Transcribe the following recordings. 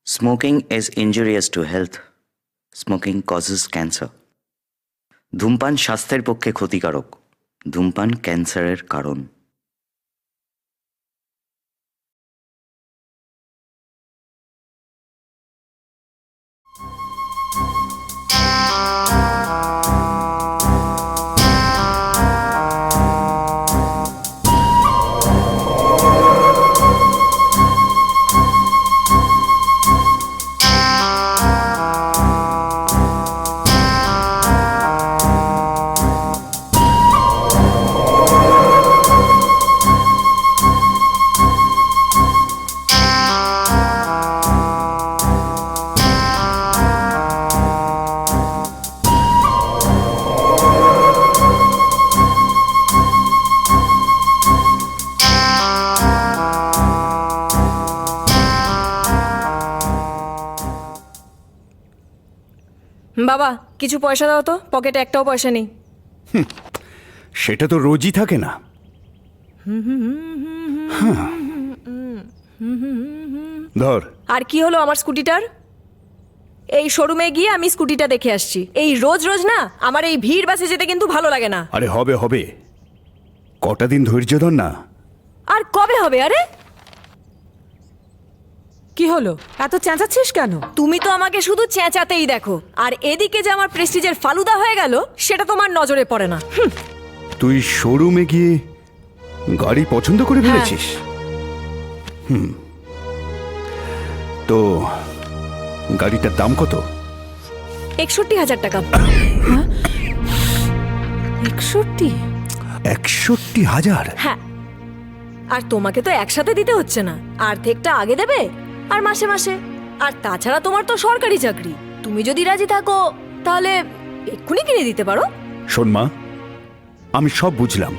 Smoking is injurious to health. Smoking causes cancer. ধূমপান স্বাস্থ্যের পক্ষে ক্ষতিকারক। ধূমপান ক্যান্সারের কারণ। বাবা, কিছু পয়সা দাও তো, পকেটে একটাও পয়সা নেই। সেটা তো রোজই থাকে না। ধর। আর কি হলো আমার স্কুটিটার? এই শোরুমে গিয়ে আমি স্কুটিটা দেখে আসছি। এই রোজ রোজ না আমার এই ভিড় বাসে যেতে কিন্তু ভালো লাগে না। আরে হবে হবে, কটা দিন ধৈর্য ধর না। আর কবে হবে? আরে কি হলো, এত চেঁচাচ্ছিস কেন? তুমি তো আমাকে শুধু চেঁচাতেই দেখো, আর এদিকে যে আমার প্রেস্টিজের ফালুদা হয়ে গেল সেটা তোমার নজরে পড়ে না। তুই শোরুমে গিয়ে গাড়ি পছন্দ করে ফেলেছিস? তো গাড়িটার দাম কত? 61,000 টাকা। 61? 61,000? হ্যাঁ, আর তোমাকে তো একসাথে দিতে হচ্ছে না, অর্ধেকটা আগে দেবে আর মাসে মাসে। আর তাছাড়া তোমার তো সরকারি চাকরি, তুমি যদি রাজি থাকো তাহলে এক্ষুনি কিনে দিতে পারো। শোন মা, আমি সব বুঝলাম,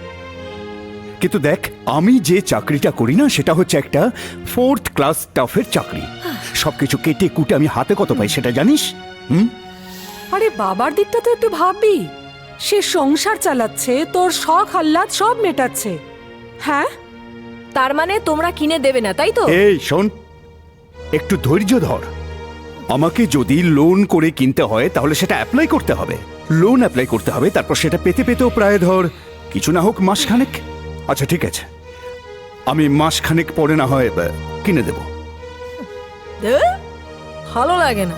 কিন্তু দেখ আমি যে চাকরিটা করি না সেটা হচ্ছে একটা 4th ক্লাস স্টাফের চাকরি। সবকিছু কেটে কুটে আমি হাতে কত পাই সেটা জানিস? আরে বাবার দিকটা তো একটু ভাববি। সে সংসার চালাচ্ছে, তোর শখ আহ্লাদ সব মেটাচ্ছে। হ্যাঁ, তার মানে তোমরা কিনে দেবে না, তাই তো? এই শোন, একটু ধৈর্য ধর। আমাকে যদি লোন করে কিনতে হয় তাহলে সেটা অ্যাপ্লাই করতে হবে, লোন অ্যাপ্লাই করতে হবে, তারপর সেটা পেতে পেতেও প্রায় ধর কিছু না হোক মাসখানেক। আচ্ছা ঠিক আছে, আমি মাসখানেক পরে না হয় কিনে দেব। ভালো লাগে না।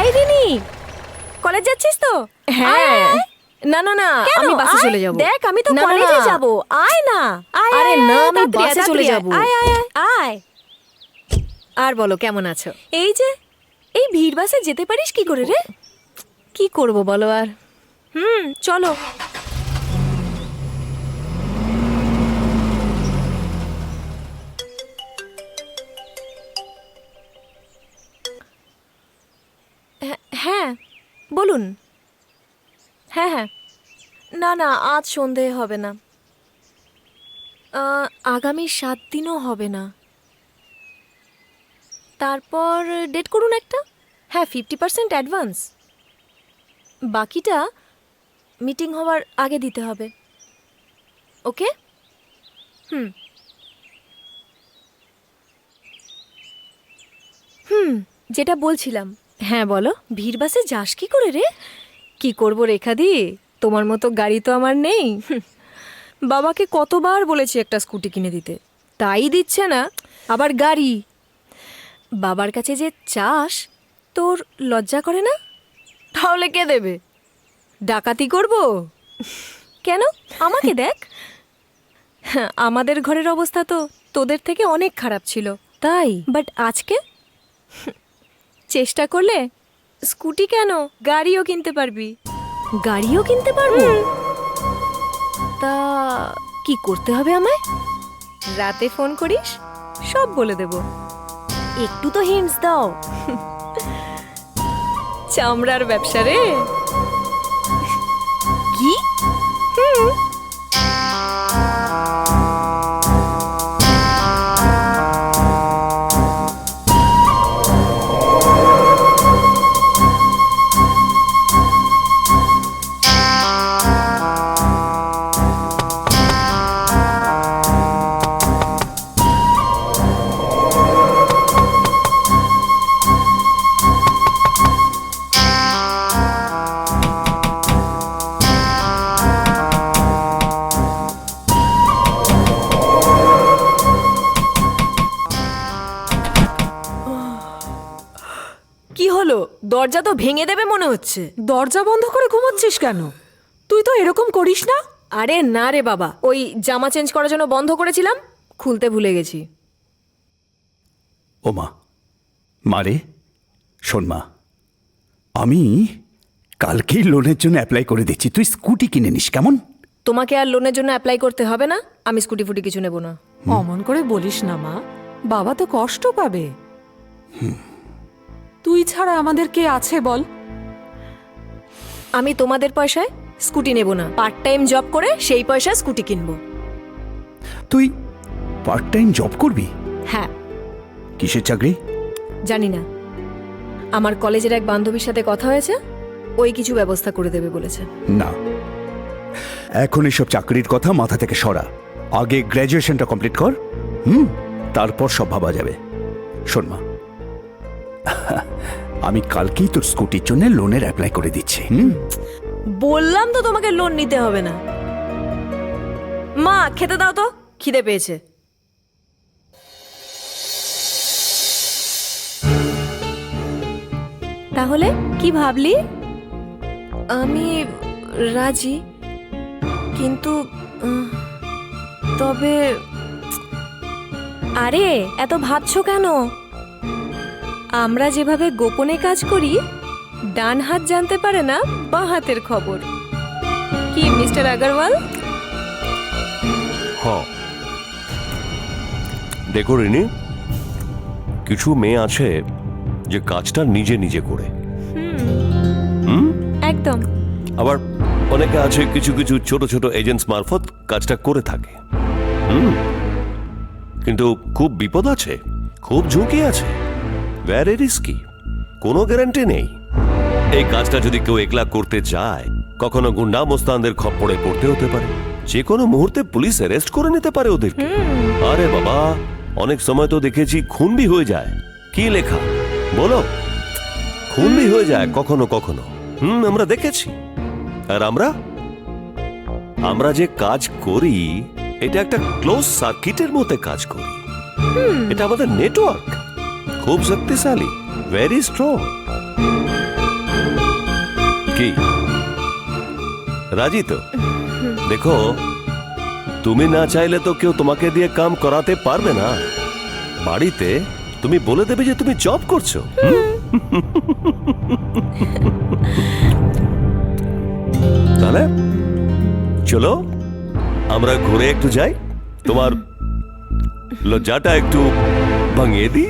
এই দিনি, কলেজ যাচ্ছিস তো? হ্যাঁ। না না না, আমি বাসে চলে যাব। দেখ আমি তো না, না, কলেজে না। যাব। আয় না। আয়, আরে আয়, না, আয়, আমি তাড়াতাড়ি, বাসে চলে তাড়াতাড়ি যাব। আয়, আয়, আয়, আয়। আর বলো, কেমন আছো? এই যে, এই ভিড় বাসে যেতে পারিস কি করে রে? কি করব বলো আর। চলো। হ্যাঁ বলুন। হ্যাঁ হ্যাঁ, না না, আজ সন্ধে হবে না, আগামী 7 দিনও হবে না। তারপর ডেট করুন একটা। হ্যাঁ, 50% অ্যাডভান্স, বাকিটা মিটিং হওয়ার আগে দিতে হবে। ওকে? যেটা বলছিলাম। হ্যাঁ বলো। ভিড় বাসে যাস কি করে রে? কি করব রেখা দি, তোমার মতো গাড়ি তো আমার নেই। বাবাকে কতবার বলেছি একটা স্কুটি কিনে দিতে, তাই দিচ্ছে না, আবার গাড়ি। বাবার কাছে যে চাস, তোর লজ্জা করে না? তাহলে কে দেবে? ডাকাতি করব? কেন, আমাকে দেখ। আমাদের ঘরের অবস্থা তো তোদের থেকে অনেক খারাপ ছিল, তাই। বাট আজকে চেষ্টা করলে স্কুটি কেন, গাড়িও কিনতে পারবি। গাড়িও কিনতে পারবো? তা কি করতে হবে আমায়? রাতে ফোন করিস, সব বলে দেব। একটু তো হিন্টস দাও। চামড়ার ব্যবসা রে। কি? দরজা তো ভেঙে দেবে মনে হচ্ছে। দরজা বন্ধ করে ঘুমাচ্ছিস কেন? তুই তো এরকম করিস না। আরে না রে বাবা, ওই জামা চেঞ্জ করার জন্য বন্ধ করেছিলাম, খুলতে ভুলে গেছি। ও মা, মারে শোন মা, আমি কালকেই লোনের জন্য অ্যাপ্লাই করে দিচ্ছি, তুই স্কুটি কিনে নিস কেমন? তোমাকে আর লোনের জন্য অ্যাপ্লাই করতে হবে না, আমি স্কুটি ফুটি কিছু নেব না। অমন করে বলিস না মা, বাবা তো কষ্ট পাবে। তুই ছাড়া আমাদের কে আছে বল? আমি তোমাদের পয়সায় স্কুটি নেব না, পার্ট টাইম জব করে সেই পয়সায় স্কুটি কিনবো। তুই পার্ট টাইম জব করবি? হ্যাঁ। কিসের চাকরি? জানি না, আমার কলেজের এক বান্ধবীর সাথে কথা হয়েছে, ওই কিছু ব্যবস্থা করে দেবে বলেছে। না, এখন এসব চাকরির কথা মাথা থেকে সরা, আগে গ্র্যাজুয়েশনটা কমপ্লিট কর, তারপর সব ভাবা যাবে। শোন মা, আমি কালকেই তোর স্কুটির জন্য লোনের অ্যাপ্লাই করে দিচ্ছি। বললাম তো তোমাকে লোন নিতে হবে না। মা খেতে দাও তো, খিদে পেয়েছে। তাহলে কি ভাবলি? আমি রাজি, কিন্তু তবে আরে এত ভাবছো কেন? আমরা যেভাবে গোপনে কাজ করি, ডান হাত জানতে পারে না বাঁ হাতের খবর। কি মিস্টার আগরওয়াল? হ্যাঁ, দেখো রিনি, কিছু মেয়ে আছে যে কাজটা নিজে নিজে করে, একদম। আবার অনেকে আছে কিছু কিছু ছোট ছোট এজেন্টস মারফত কাজটা করে থাকে। কিন্তু খুব বিপদ আছে, খুব ঝুঁকি আছে, ভেরি রিস্কি, কোনো গ্যারান্টি নেই। এই কাজটা যদি কেউ একলা করতে যায়, কখনো গুন্ডা মোস্তানদের খপ্পরে পড়তে হতে পারে, যে কোনো মুহূর্তে পুলিশ অ্যারেস্ট করে নিতে পারে ওদেরকে। আরে বাবা, অনেক সময় তো দেখেছি খুন भी হয়ে যায়। কি লেখা বলো, খুন भी হয়ে যায় কখনো কখনো। আমরা দেখেছি। আর আমরা যে কাজ করি, এটা একটা ক্লোজ সার্কিটের মধ্যে কাজ করি। এটা আমাদের নেটওয়ার্ক খুব শক্তিশালী, ভেরি স্ট্রং। কি রাজি তো? দেখো, তুমি না চাইলে তো কেউ তোমাকে দিয়ে কাম করাতে পারবে না। বাড়িতে তুমি বলে দেবে যে তুমি জব করছো। তাহলে চলো আমরা ঘুরে একটু যাই, তোমার লজ্জাটা একটু ভাঙিয়ে দিই।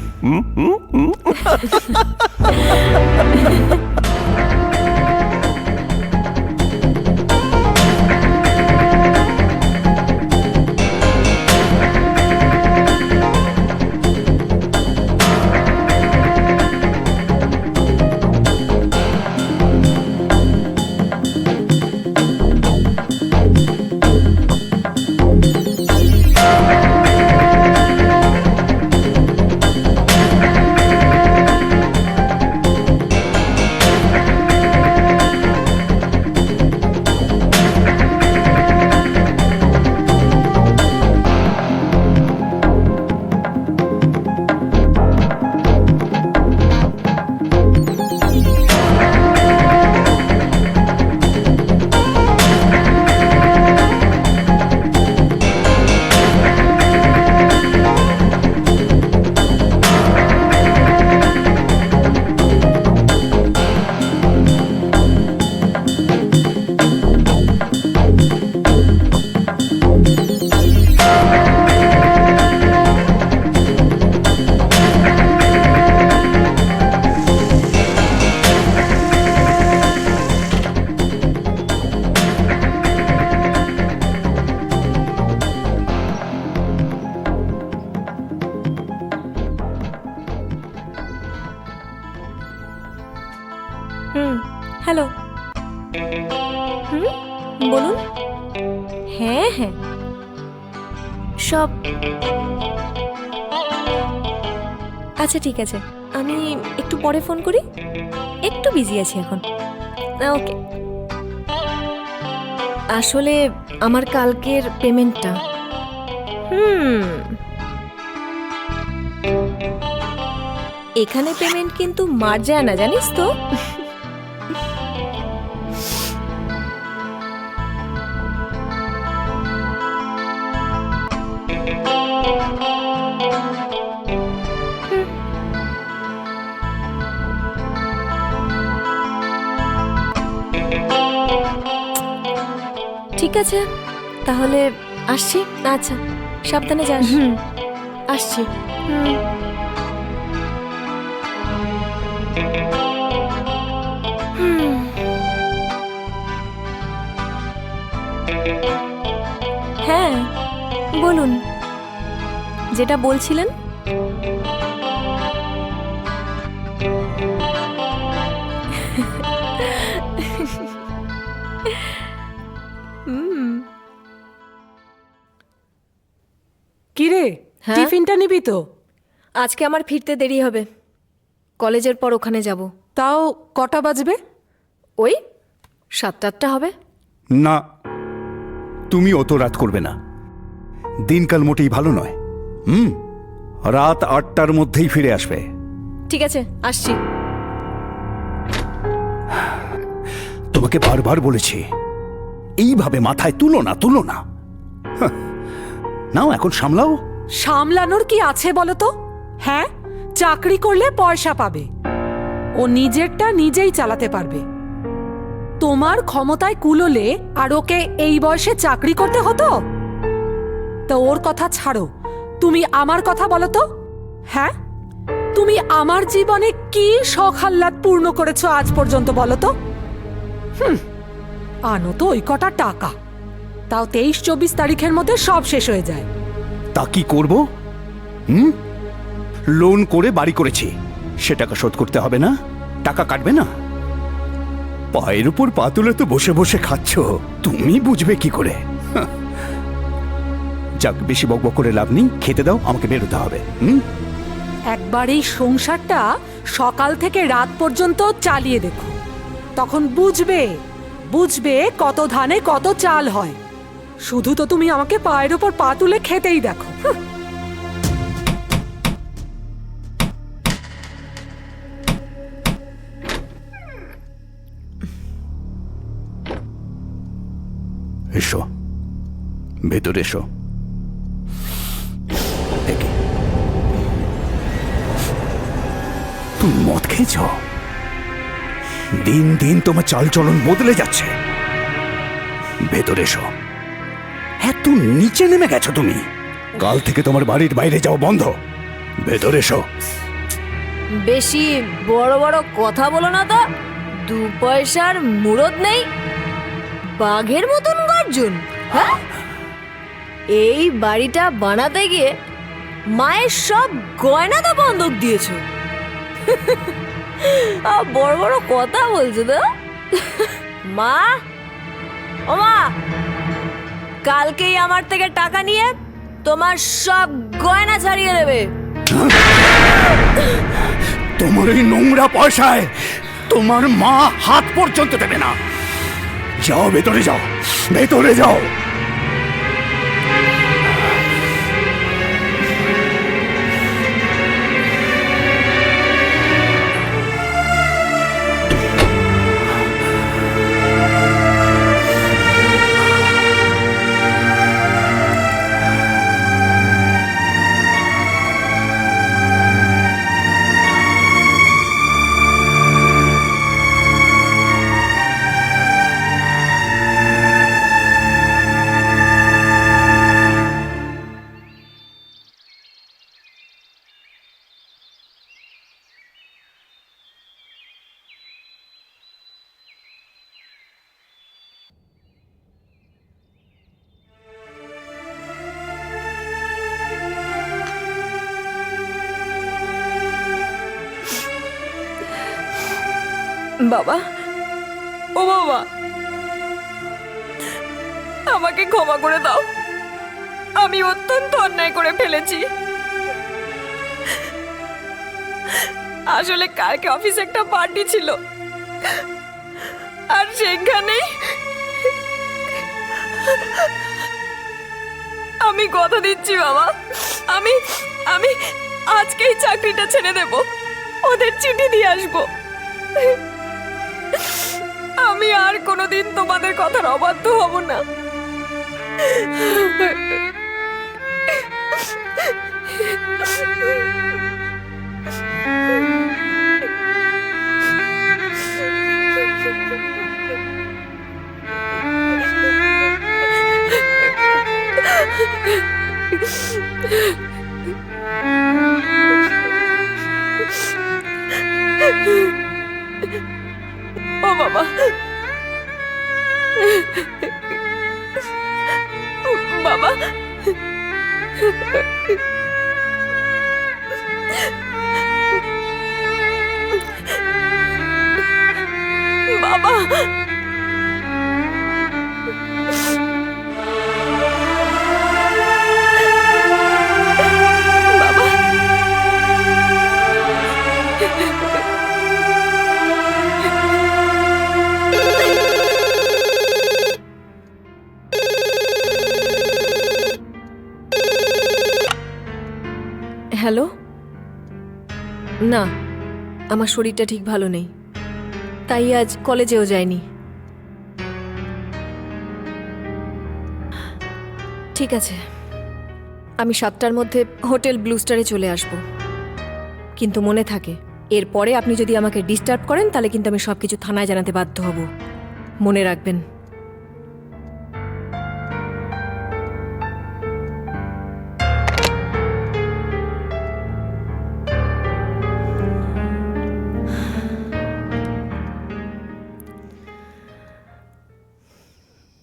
হ্যালো। বলুন। হ্যাঁ হ্যাঁ, সব আচ্ছা ঠিক আছে, আমি একটু পরে ফোন করি, একটু বিজি আছি এখন। ওকে। আসলে আমার কালকের পেমেন্টটা এখানে পেমেন্ট কিন্তু মার যায় না, জানিস তো? ঠিক আছে, তাহলে আসছি। আচ্ছা, সাবধানে যাস। আসছি। হ্যাঁ, বলুন, যেটা বলছিলেন। কিরে, হ্যাঁ? টিফিনটা নিবি তো? আজকে আমার ফিরতে দেরি হবে, কলেজের পর ওখানে যাব। তাও কটা বাজবে? ওই 7-8টা হবে। না, তুমি অত রাত করবে না, দিনকাল মোটেই ভালো নয়। রাত 8টার মধ্যেই ফিরে আসবে। ঠিক আছে, আসছি। তোমাকে বারবার বলেছি এইভাবে মাথায় তুলো না, তুলো না। হাহ, নাও এখন সামলাও। সামলানোর কি আছে বলো তো? হ্যাঁ, চাকরি করলে পয়সা পাবে, ও নিজেরটা নিজেই চালাতে পারবে। তোমার ক্ষমতায় কুলোলে আর ওকে এই বয়সে চাকরি করতে হতো? তো ওর কথা ছাড়ো, তুমি আমার কথা বলো তো। হ্যাঁ, তুমি আমার জীবনে কি শখ আহ্লাদ পূর্ণ করেছো আজ পর্যন্ত বলো তো? আনো তো ওই কটা টাকা, তাও 23-24 তারিখের মধ্যে সব শেষ হয়ে যায়। তা কি করব? লোন করে বাড়ি করেছি, সে টাকা শোধ করতে হবে না? টাকা কাটবে না? পায়ের উপর পা তুলে তো বসে বসে খাচ্ছ, তুমি বুঝবে কি করে? হাহ। যাক, বেশি বকবক করে লাভ নেই, খেতে দাও, আমাকে বেরোতে হবে। একবার এই সংসারটা সকাল থেকে রাত পর্যন্ত চালিয়ে দেখো, তখন বুঝবে বুঝবে কত ধানে কত চাল হয়। শুধু তো তুমি আমাকে পায়ের উপর পা তুলে খেতেই দেখো। এসো, ভেতরে এসো। দেখি, তুমি মদ খেয়েছ? দিন দিন তোমার চালচলন বদলে যাচ্ছে। ভেতরে এসো। এত নিচে নেমে গেছো তুমি, কাল থেকে তোমার বাড়ির বাইরে যাও বন্ধ। ভেতরে এসো। বেশি বড় বড় কথা বলো না তো, 2 পয়সার মুরদ নেই, বাঘের মতন গর্জন। হ্যাঁ, এই বাড়িটা বানাতে গিয়ে মায়ের সব গয়না তো বন্ধক দিয়েছো। বড় বড় কথা বলছো তো। মা, ও মা, কালকেই আমার থেকে টাকা নিয়ে তোমার সব গয়না ছাড়িয়ে দেবে। তোমার এই নোংরা পয়সায় তোমার মা হাত পর্যন্ত দেবে না। যাও, ভেতরে যাও, ভেতরে যাও। বাবা, ও বাবা, আমাকে ক্ষমা করে দাও, আমি অত্যন্ত অন্যায় করে ফেলেছি। আসলে কালকে অফিসে একটা পার্টি ছিল, আর সেখানেই আমি কথা দিচ্ছি বাবা, আমি আমি আজকেই চাকরিটা ছেড়ে দেব। ওদের চিঠি দিয়ে আসবো। আমি আর কোনোদিন তোমাদের কথার অবাধ্য হব না। ও বাবা, বাবা, বাবা, বাবা। হ্যালো, না আমার শরীরটা ঠিক ভালো নেই, তাই আজ কলেজেও যাইনি। ঠিক আছে, আমি 7টার মধ্যে হোটেল ব্লু স্টারে চলে আসব, কিন্তু মনে থাকে এরপরে আপনি যদি আমাকে ডিস্টার্ব করেন তাহলে কিন্তু আমি সবকিছু থানায় জানাতে বাধ্য হব, মনে রাখবেন।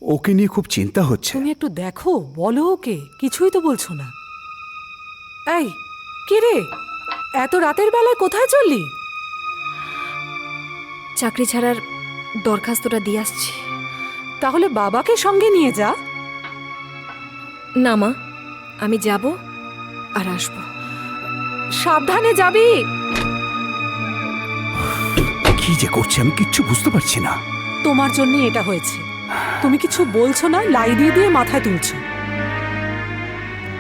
ওকে নিয়ে খুব চিন্তা হচ্ছে। তুমি একটু দেখো, বলো ওকে, কিছুই তো বলছো না। এই কি রে, এত রাতের বেলায় কোথায় চললি? চাকরি ছাড়ার দরখাস্তটা দিয়ে আসছি। তাহলে বাবাকে সঙ্গে নিয়ে যা। না মা, আমি যাব আর আসবো। সাবধানে যাবি। কি যে করছে আমি কিচ্ছু বুঝতে পারছি না। তোমার জন্যই এটা হয়েছে। তুমি কিছু বলছো না, লাই দিয়ে দিয়ে মাথায় তুলছো।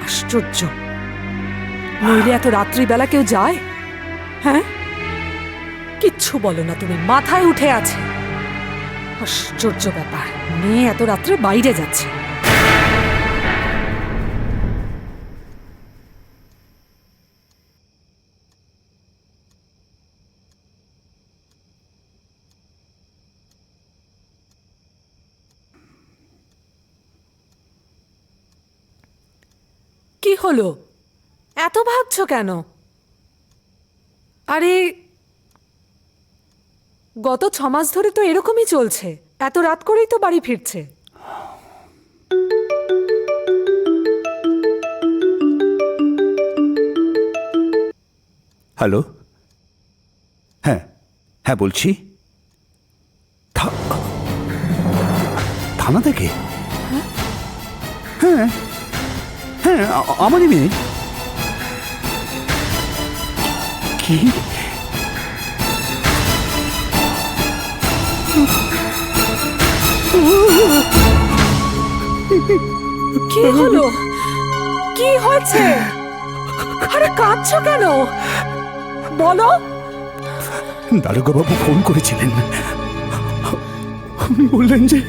আশ্চর্য, নইলে এত রাত্রিবেলা কেউ যায়? হ্যাঁ, কিচ্ছু বলো না তুমি, মাথায় উঠে আছে। আশ্চর্য ব্যাপার, মেয়ে এত রাত্রে বাইরে যাচ্ছে। কি হলো, এত ভাবছো কেন? আরে গত 6 মাস ধরে তো এরকমই চলছে, এত রাত করেই তো বাড়ি ফিরছে। হ্যালো, হ্যাঁ হ্যাঁ বলছি। থানা থেকে? হ্যাঁ হ্যাঁ, আমারই মেয়ে। কি? কি হলো, কি হয়েছে? আরে কাঁদছো কেন, বলো। দারোগাবাবু ফোন করেছিলেন, উনি বললেন যে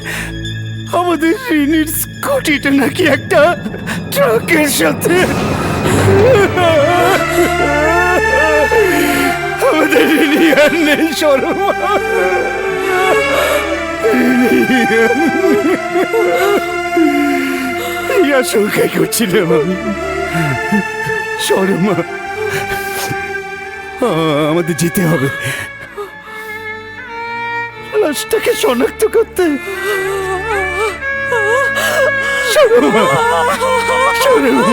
আমাদের রিনির স্কুটিটা নাকি একটা ট্রাকের সাথে। আমাদের রিনি আর নেই শর্মা। এই আশঙ্কাই করছিলাম আমি। শর্মা, আমাদের যেতে হবে লাশটাকে শনাক্ত করতে। শর্মা, শর্মা।